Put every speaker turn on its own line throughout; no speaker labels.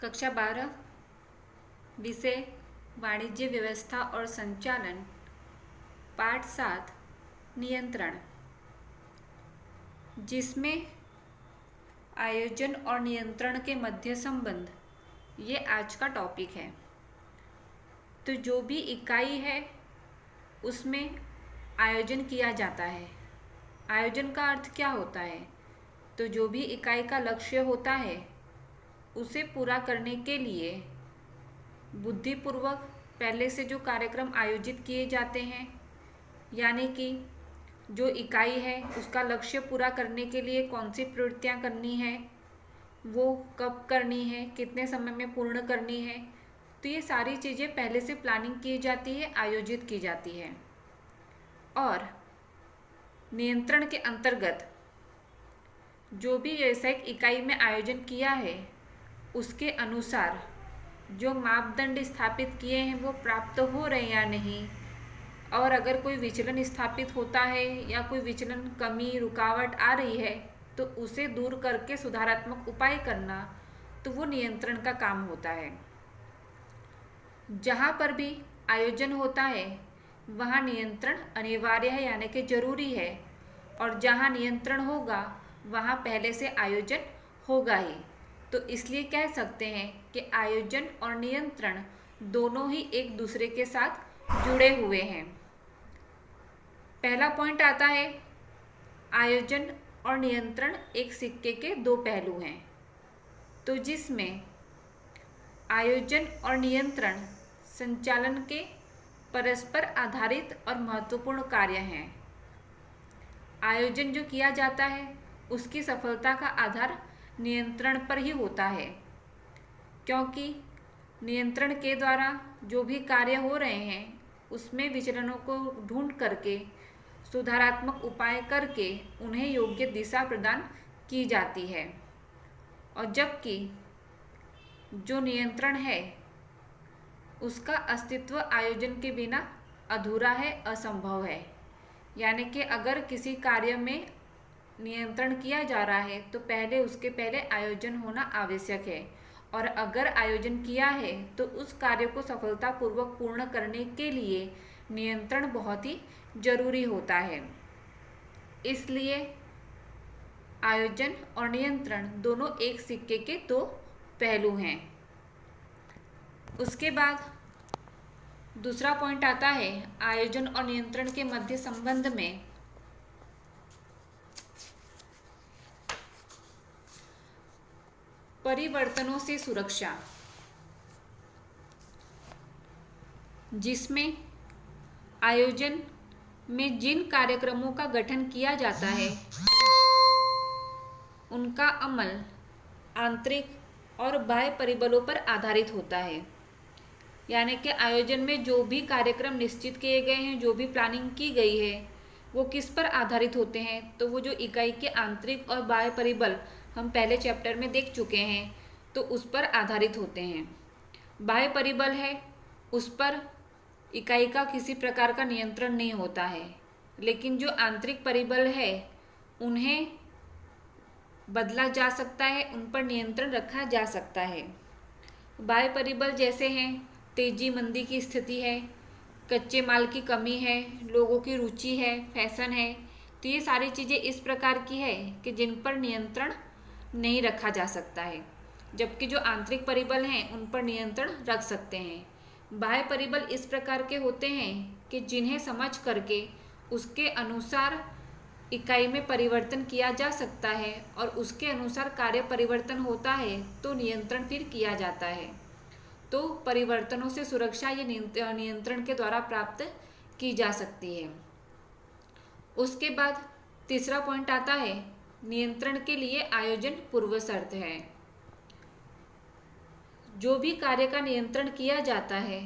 कक्षा 12 विषय वाणिज्य व्यवस्था और संचालन, पाठ 7 नियंत्रण, जिसमें आयोजन और नियंत्रण के मध्य संबंध ये आज का टॉपिक है। तो जो भी इकाई है उसमें आयोजन किया जाता है। आयोजन का अर्थ क्या होता है? तो जो भी इकाई का लक्ष्य होता है उसे पूरा करने के लिए बुद्धिपूर्वक पहले से जो कार्यक्रम आयोजित किए जाते हैं, यानी कि जो इकाई है उसका लक्ष्य पूरा करने के लिए कौन सी प्रवृत्तियाँ करनी है, वो कब करनी है, कितने समय में पूर्ण करनी है, तो ये सारी चीज़ें पहले से प्लानिंग की जाती है, आयोजित की जाती है। और नियंत्रण के अंतर्गत जो भी व्यावसायिक इकाई में आयोजन किया है उसके अनुसार जो मापदंड स्थापित किए हैं वो प्राप्त हो रहे हैं या नहीं, और अगर कोई विचलन स्थापित होता है या कोई विचलन, कमी, रुकावट आ रही है तो उसे दूर करके सुधारात्मक उपाय करना, तो वो नियंत्रण का काम होता है। जहाँ पर भी आयोजन होता है वहाँ नियंत्रण अनिवार्य है, यानी कि जरूरी है, और जहाँ नियंत्रण होगा वहाँ पहले से आयोजन होगा ही। तो इसलिए कह सकते हैं कि आयोजन और नियंत्रण दोनों ही एक दूसरे के साथ जुड़े हुए हैं। पहला पॉइंट आता है, आयोजन और नियंत्रण एक सिक्के के दो पहलू हैं। तो जिसमें आयोजन और नियंत्रण संचालन के परस्पर आधारित और महत्वपूर्ण कार्य हैं। आयोजन जो किया जाता है उसकी सफलता का आधार नियंत्रण पर ही होता है, क्योंकि नियंत्रण के द्वारा जो भी कार्य हो रहे हैं उसमें विचलनों को ढूंढ करके सुधारात्मक उपाय करके उन्हें योग्य दिशा प्रदान की जाती है। और जबकि जो नियंत्रण है उसका अस्तित्व आयोजन के बिना अधूरा है, असंभव है। यानी कि अगर किसी कार्य में नियंत्रण किया जा रहा है तो उसके पहले आयोजन होना आवश्यक है, और अगर आयोजन किया है तो उस कार्य को सफलतापूर्वक पूर्ण करने के लिए नियंत्रण बहुत ही जरूरी होता है। इसलिए आयोजन और नियंत्रण दोनों एक सिक्के के दो पहलू हैं। उसके बाद दूसरा पॉइंट आता है, आयोजन और नियंत्रण के मध्य संबंध में परिवर्तनों से सुरक्षा, जिसमें आयोजन में जिन कार्यक्रमों का गठन किया जाता है उनका अमल आंतरिक और बाह्य परिबलों पर आधारित होता है। यानी कि आयोजन में जो भी कार्यक्रम निश्चित किए गए हैं, जो भी प्लानिंग की गई है, वो किस पर आधारित होते हैं? तो वो जो इकाई के आंतरिक और बाह्य परिबल हम पहले चैप्टर में देख चुके हैं, तो उस पर आधारित होते हैं। बाह्य परिबल है, उस पर इकाई का किसी प्रकार का नियंत्रण नहीं होता है, लेकिन जो आंतरिक परिबल है उन्हें बदला जा सकता है, उन पर नियंत्रण रखा जा सकता है। बाह्य परिबल जैसे हैं, तेजी मंदी की स्थिति है, कच्चे माल की कमी है, लोगों की रुचि है, फैशन है, तो ये सारी चीज़ें इस प्रकार की है कि जिन पर नियंत्रण नहीं रखा जा सकता है, जबकि जो आंतरिक परिबल हैं उन पर नियंत्रण रख सकते हैं। बाह्य परिबल इस प्रकार के होते हैं कि जिन्हें समझ करके उसके अनुसार इकाई में परिवर्तन किया जा सकता है और उसके अनुसार कार्य परिवर्तन होता है तो नियंत्रण फिर किया जाता है। तो परिवर्तनों से सुरक्षा ये नियंत्रण के द्वारा प्राप्त की जा सकती है। उसके बाद तीसरा पॉइंट आता है, नियंत्रण के लिए आयोजन पूर्व शर्त है। जो भी कार्य का नियंत्रण किया जाता है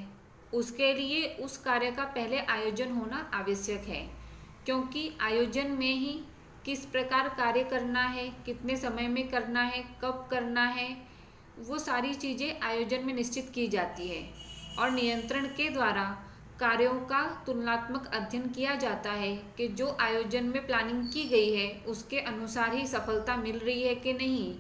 उसके लिए उस कार्य का पहले आयोजन होना आवश्यक है, क्योंकि आयोजन में ही किस प्रकार कार्य करना है, कितने समय में करना है, कब करना है, वो सारी चीज़ें आयोजन में निश्चित की जाती है। और नियंत्रण के द्वारा कार्यों का तुलनात्मक अध्ययन किया जाता है कि जो आयोजन में प्लानिंग की गई है उसके अनुसार ही सफलता मिल रही है कि नहीं।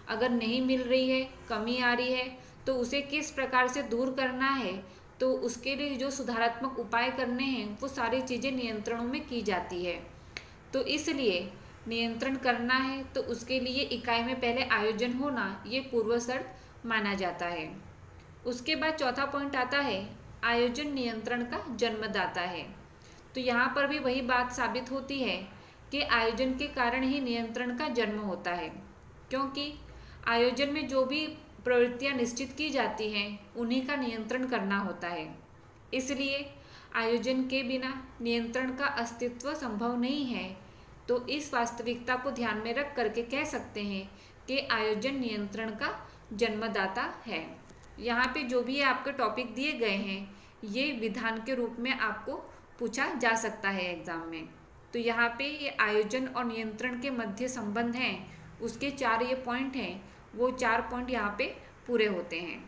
अगर नहीं मिल रही है, कमी आ रही है, तो उसे किस प्रकार से दूर करना है, तो उसके लिए जो सुधारात्मक उपाय करने हैं वो सारी चीज़ें नियंत्रणों में की जाती है। तो इसलिए नियंत्रण करना है तो उसके लिए इकाई में पहले आयोजन होना ये पूर्व शर्त माना जाता है। उसके बाद चौथा पॉइंट आता है आयोजन नियंत्रण का जन्मदाता है। तो यहाँ पर भी वही बात साबित होती है कि आयोजन के कारण ही नियंत्रण का जन्म होता है, क्योंकि आयोजन में जो भी प्रवृत्तियाँ निश्चित की जाती हैं उन्हीं का नियंत्रण करना होता है। इसलिए आयोजन के बिना नियंत्रण का अस्तित्व संभव नहीं है। तो इस वास्तविकता को ध्यान में रख करके कह सकते हैं कि आयोजन नियंत्रण का जन्मदाता है। यहाँ पे जो भी आपके टॉपिक दिए गए हैं ये विधान के रूप में आपको पूछा जा सकता है एग्जाम में। तो यहाँ पे ये आयोजन और नियंत्रण के मध्य संबंध हैं, उसके 4 ये पॉइंट हैं, वो 4 पॉइंट यहाँ पे पूरे होते हैं।